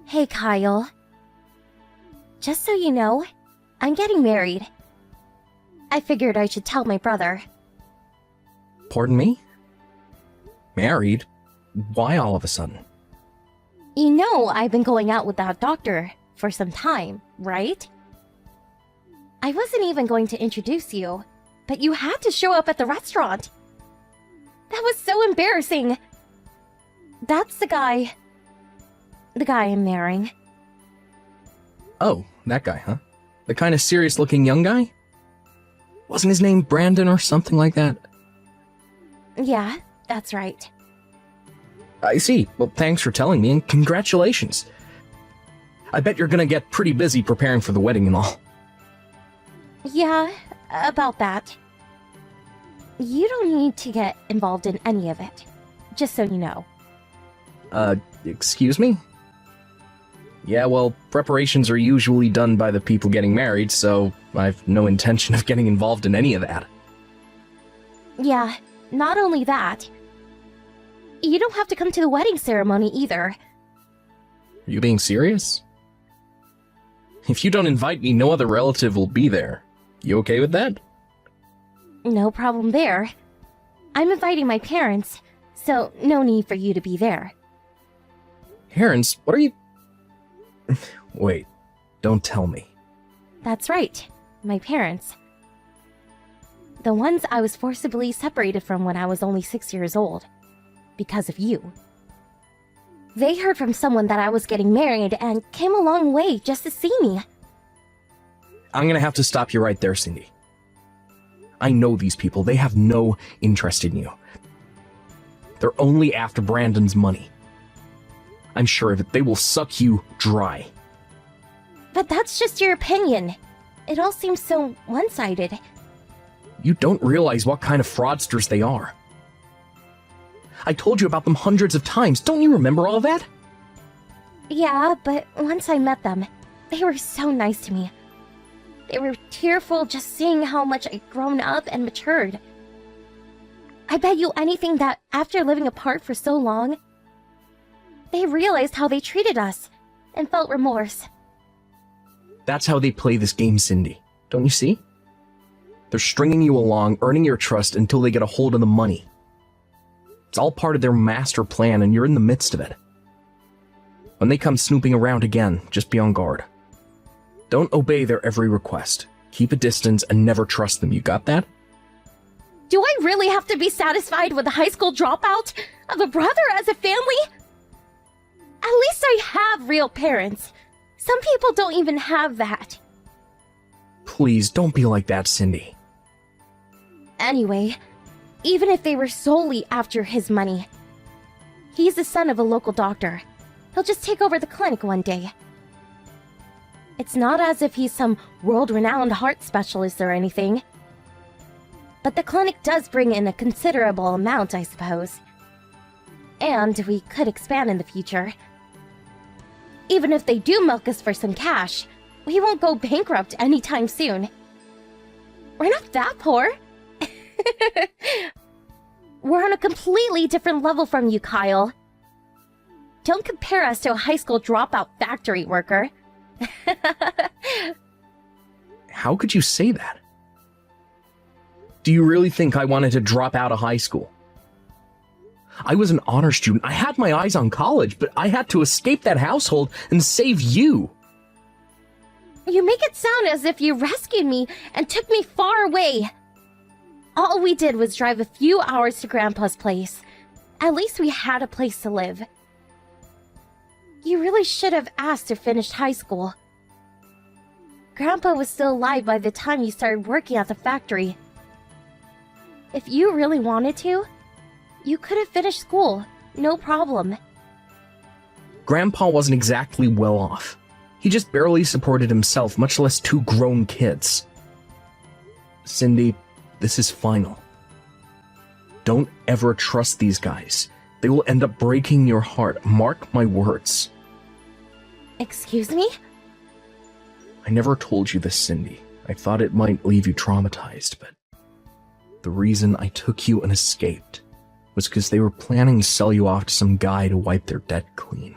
Hey, Kyle. Just so you know, I'm getting married. I figured I should tell my brother. Pardon me? Married? Why all of a sudden? You know I've been going out with that doctor for some time, right? I wasn't even going to introduce you, but you had to show up at the restaurant. That was so embarrassing. That's the guy I'm marrying. Oh, that guy, huh? The kind of serious-looking young guy? Wasn't his name Brandon or something like that? Yeah, that's right. I see. Well, thanks for telling me, and congratulations. I bet you're gonna get pretty busy preparing for the wedding and all. Yeah, about that. You don't need to get involved in any of it, just so you know. Excuse me? Yeah, well, preparations are usually done by the people getting married, so I've no intention of getting involved in any of that. Yeah, not only that. You don't have to come to the wedding ceremony either. Are you being serious? If you don't invite me, no other relative will be there. You okay with that? No problem there. I'm inviting my parents, so no need for you to be there. Parents? What are you... Wait, don't tell me. That's right, my parents. The ones I was forcibly separated from when I was only 6 years old. Because of you. They heard from someone that I was getting married and came a long way just to see me. I'm gonna have to stop you right there, Cindy. I know these people. They have no interest in you. They're only after Brandon's money. I'm sure of it. They will suck you dry. But that's just your opinion. It all seems so one-sided. You don't realize what kind of fraudsters they are. I told you about them hundreds of times. Don't you remember all that? Yeah, but once I met them, they were so nice to me. They were tearful just seeing how much I'd grown up and matured. I bet you anything that after living apart for so long, they realized how they treated us and felt remorse. That's how they play this game, Cindy. Don't you see? They're stringing you along, earning your trust until they get a hold of the money. It's all part of their master plan, and you're in the midst of it. When they come snooping around again, just be on guard. Don't obey their every request. Keep a distance and never trust them. You got that? Do I really have to be satisfied with a high school dropout of a brother as a family? At least I have real parents. Some people don't even have that. Please, don't be like that, Cindy. Anyway, even if they were solely after his money, he's the son of a local doctor. He'll just take over the clinic one day. It's not as if he's some world-renowned heart specialist or anything. But the clinic does bring in a considerable amount, I suppose. And we could expand in the future. Even if they do milk us for some cash, we won't go bankrupt anytime soon. We're not that poor. We're on a completely different level from you, Kyle. Don't compare us to a high school dropout factory worker. How could you say that? Do you really think I wanted to drop out of high school? I was an honor student. I had my eyes on college, but I had to escape that household and save you. You make it sound as if you rescued me and took me far away. All we did was drive a few hours to Grandpa's place. At least we had a place to live. You really should have asked to finish high school. Grandpa was still alive by the time you started working at the factory. If you really wanted to, you could have finished school, no problem. Grandpa wasn't exactly well off. He just barely supported himself, much less two grown kids. Cindy, this is final. Don't ever trust these guys. They will end up breaking your heart. Mark my words. Excuse me? I never told you this, Cindy. I thought it might leave you traumatized, but the reason I took you and escaped was because they were planning to sell you off to some guy to wipe their debt clean.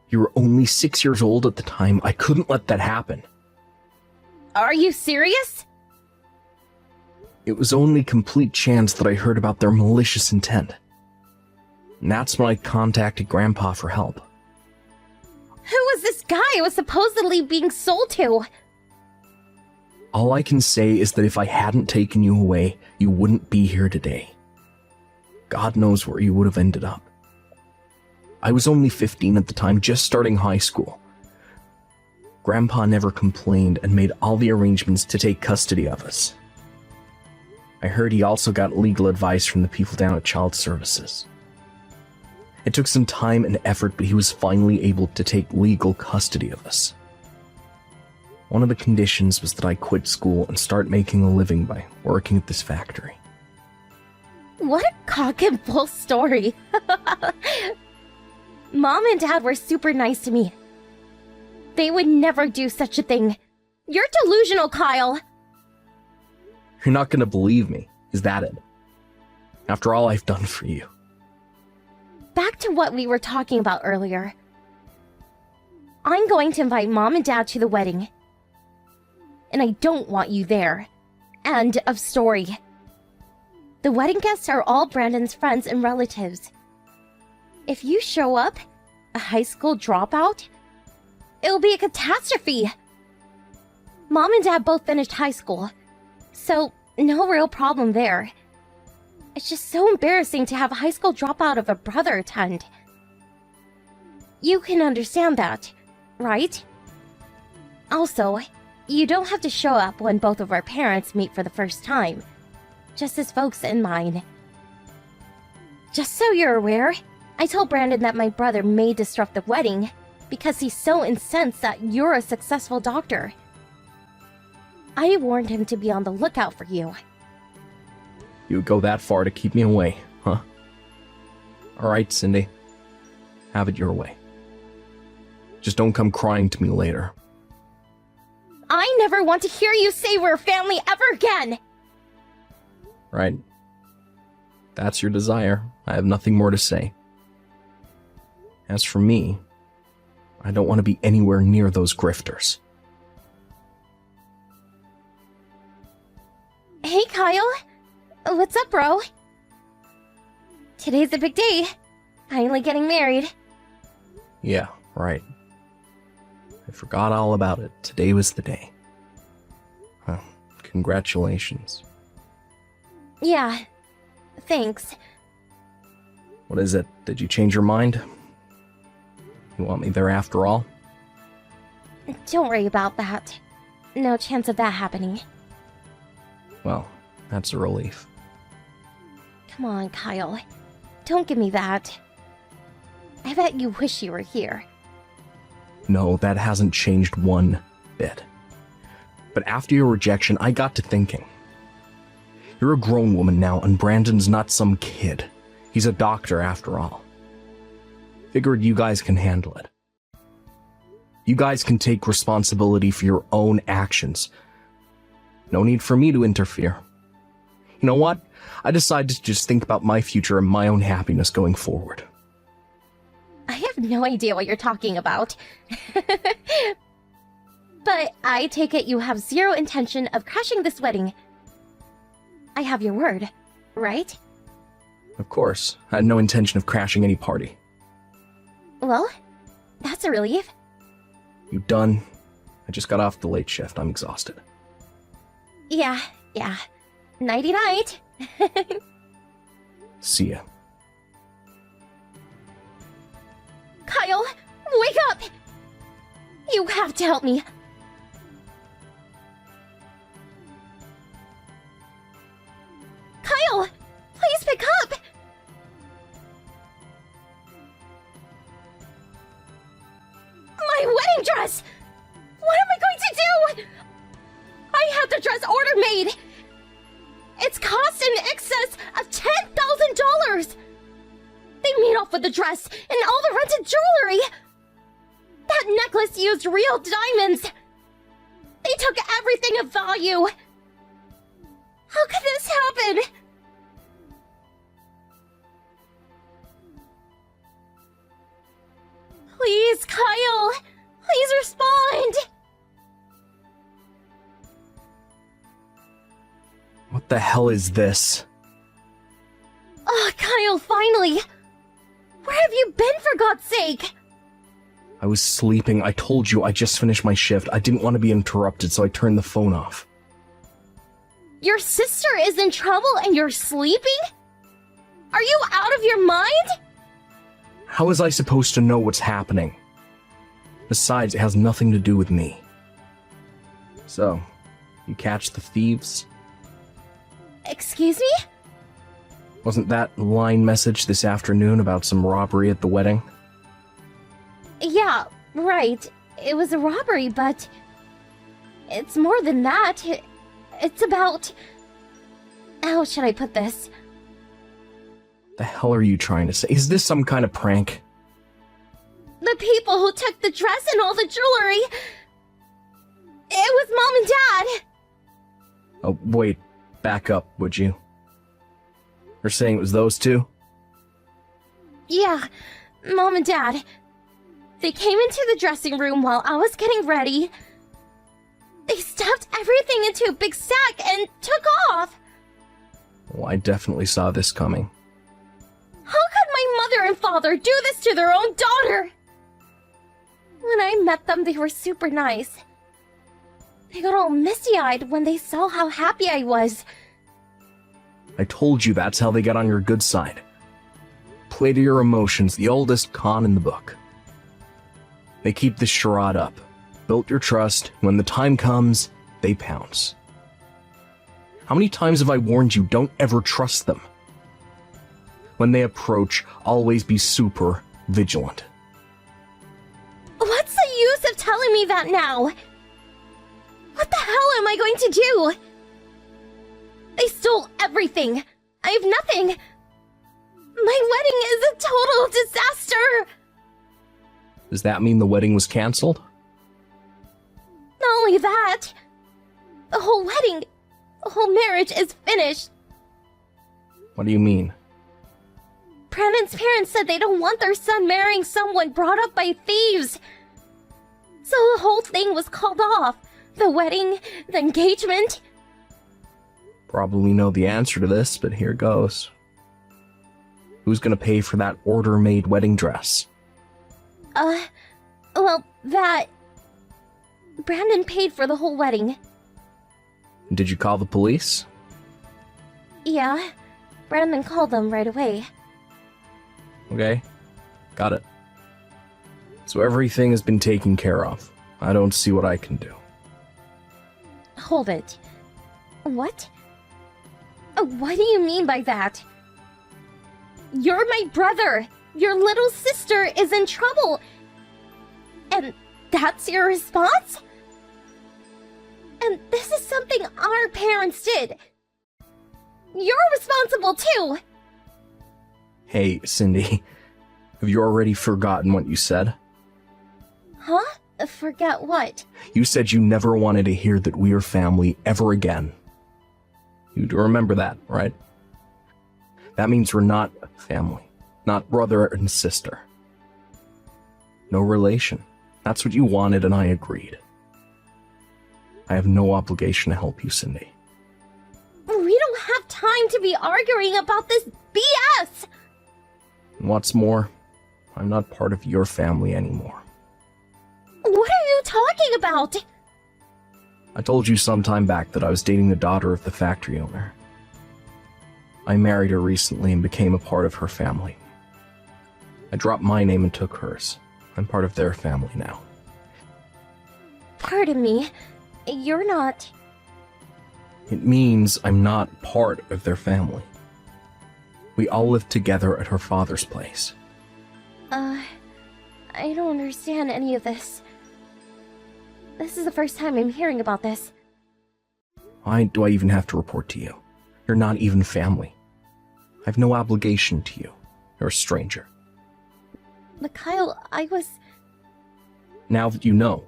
You were only 6 years old at the time. I couldn't let that happen. Are you serious? It was only complete chance that I heard about their malicious intent. And that's when I contacted Grandpa for help. Who was this guy I was supposedly being sold to? All I can say is that if I hadn't taken you away, you wouldn't be here today. God knows where you would have ended up. I was only 15 at the time, just starting high school. Grandpa never complained and made all the arrangements to take custody of us. I heard he also got legal advice from the people down at Child Services. It took some time and effort, but he was finally able to take legal custody of us. One of the conditions was that I quit school and start making a living by working at this factory. What a cock and bull story. Mom and Dad were super nice to me. They would never do such a thing. You're delusional, Kyle. You're not gonna believe me, is that it? After all I've done for you. Back to what we were talking about earlier. I'm going to invite Mom and Dad to the wedding. And I don't want you there. End of story. The wedding guests are all Brandon's friends and relatives. If you show up, a high school dropout, it'll be a catastrophe. Mom and Dad both finished high school, so no real problem there. It's just so embarrassing to have a high school dropout of a brother attend. You can understand that, right? Also, you don't have to show up when both of our parents meet for the first time, just as folks in mine. Just so you're aware, I told Brandon that my brother may disrupt the wedding because he's so incensed that you're a successful doctor. I warned him to be on the lookout for you. You would go that far to keep me away, huh? Alright, Cindy. Have it your way. Just don't come crying to me later. I never want to hear you say we're family ever again! Right. That's your desire. I have nothing more to say. As for me, I don't want to be anywhere near those grifters. Hey, Kyle. What's up, bro? Today's a big day. Finally getting married. Yeah, right. I forgot all about it. Today was the day. Well, congratulations. Yeah. Thanks. What is it? Did you change your mind? You want me there after all? Don't worry about that. No chance of that happening. Well, that's a relief. Come on, Kyle. Don't give me that. I bet you wish you were here. No, that hasn't changed one bit. But after your rejection, I got to thinking. You're a grown woman now, and Brandon's not some kid. He's a doctor after all. Figured you guys can handle it. You guys can take responsibility for your own actions. No need for me to interfere. You know what? I decided to just think about my future and my own happiness going forward. I have no idea what you're talking about. But I take it you have zero intention of crashing this wedding. I have your word, right? Of course, I had no intention of crashing any party. Well, that's a relief. You done? I just got off the late shift. I'm exhausted. Yeah. Nighty-night. See ya. Kyle, wake up! You have to help me. Kyle, please pick up! My wedding dress! What am I going to do? I had the dress order made! It's cost in excess of $10,000! They made off with the dress and all the rented jewelry! That necklace used real diamonds! They took everything of value! How could this happen? Please, Kyle! Please respond! What the hell is this? Oh, Kyle, finally! Where have you been, for God's sake? I was sleeping. I told you I just finished my shift. I didn't want to be interrupted, so I turned the phone off. Your sister is in trouble and you're sleeping? Are you out of your mind? How was I supposed to know what's happening? Besides, it has nothing to do with me. So, you catch the thieves? Excuse me? Wasn't that line message this afternoon about some robbery at the wedding? Yeah, right. It was a robbery, but it's more than that. It's about... How should I put this? The hell are you trying to say? Is this some kind of prank? The people who took the dress and all the jewelry... It was Mom and Dad! Oh, wait. Back up, would you? You're saying it was those two? Yeah, Mom and Dad. They came into the dressing room while I was getting ready. They stuffed everything into a big sack and took off. Well, I definitely saw this coming. How could my mother and father do this to their own daughter? When I met them, they were super nice. They got all misty-eyed when they saw how happy I was. I told you that's how they got on your good side. Play to your emotions, the oldest con in the book. They keep this charade up. Built your trust. When the time comes, they pounce. How many times have I warned you, don't ever trust them? When they approach, always be super vigilant. What's the use of telling me that now? What the hell am I going to do? They stole everything. I have nothing. My wedding is a total disaster. Does that mean the wedding was canceled? Not only that, the whole wedding, the whole marriage is finished. What do you mean? Brandon's parents said they don't want their son marrying someone brought up by thieves. So the whole thing was called off. The wedding, the engagement. Probably know the answer to this, but here goes. Who's gonna pay for that order-made wedding dress? Well, that... Brandon paid for the whole wedding. Did you call the police? Yeah, Brandon called them right away. Okay, got it. So everything has been taken care of. I don't see what I can do. Hold it. What? What do you mean by that? You're my brother! Your little sister is in trouble! And that's your response? And this is something our parents did. You're responsible too! Hey, Cindy. Have you already forgotten what you said? Huh? Forget what? You said you never wanted to hear that we are family ever again. You do remember that, right? That means we're not family. Not brother and sister. No relation. That's what you wanted and I agreed. I have no obligation to help you, Cindy. We don't have time to be arguing about this BS! And what's more, I'm not part of your family anymore. What are you talking about? I told you some time back that I was dating the daughter of the factory owner. I married her recently and became a part of her family. I dropped my name and took hers. I'm part of their family now. Pardon me, you're not... It means I'm not part of their family. We all live together at her father's place. I don't understand any of this. This is the first time I'm hearing about this. Why do I even have to report to you? You're not even family. I have no obligation to you. You're a stranger. But Kyle, I was... Now that you know,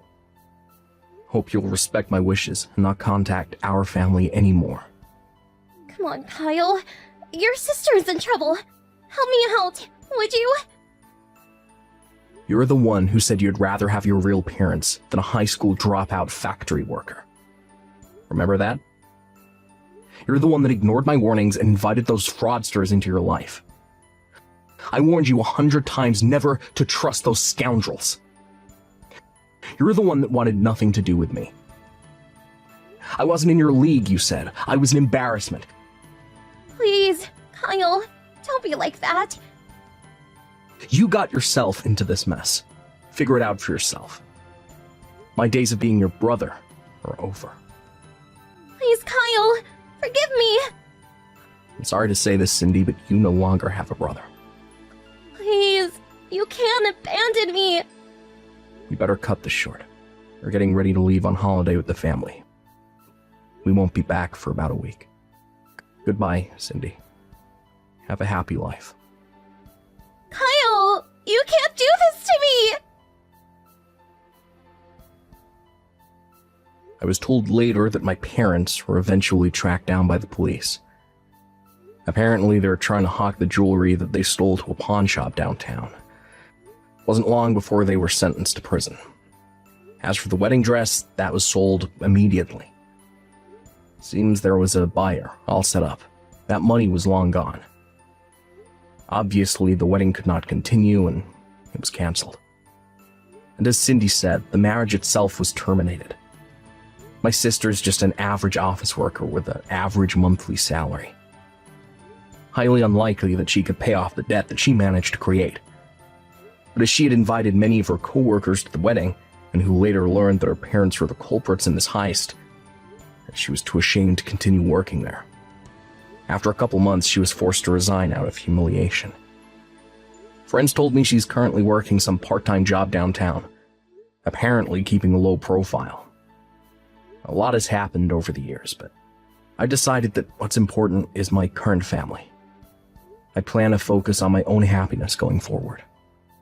hope you'll respect my wishes and not contact our family anymore. Come on, Kyle. Your sister's in trouble. Help me out, would you? You're the one who said you'd rather have your real parents than a high school dropout factory worker. Remember that? You're the one that ignored my warnings and invited those fraudsters into your life. I warned you 100 times never to trust those scoundrels. You're the one that wanted nothing to do with me. I wasn't in your league, you said. I was an embarrassment. Please, Kyle, don't be like that. You got yourself into this mess. Figure it out for yourself. My days of being your brother are over. Please, Kyle, forgive me. I'm sorry to say this, Cindy, but you no longer have a brother. Please, you can't abandon me. We better cut this short. We're getting ready to leave on holiday with the family. We won't be back for about a week. Goodbye, Cindy. Have a happy life. Kyle, you can't do this to me. I was told later that my parents were eventually tracked down by the police. Apparently, they were trying to hawk the jewelry that they stole to a pawn shop downtown. It wasn't long before they were sentenced to prison. As for the wedding dress, that was sold immediately. Seems there was a buyer, all set up. That money was long gone. Obviously, the wedding could not continue, and it was canceled. And as Cindy said, the marriage itself was terminated. My sister's just an average office worker with an average monthly salary. Highly unlikely that she could pay off the debt that she managed to create. But as she had invited many of her co-workers to the wedding, and who later learned that her parents were the culprits in this heist, she was too ashamed to continue working there. After a couple months, she was forced to resign out of humiliation. Friends told me she's currently working some part-time job downtown, apparently keeping a low profile. A lot has happened over the years, but I decided that what's important is my current family. I plan to focus on my own happiness going forward.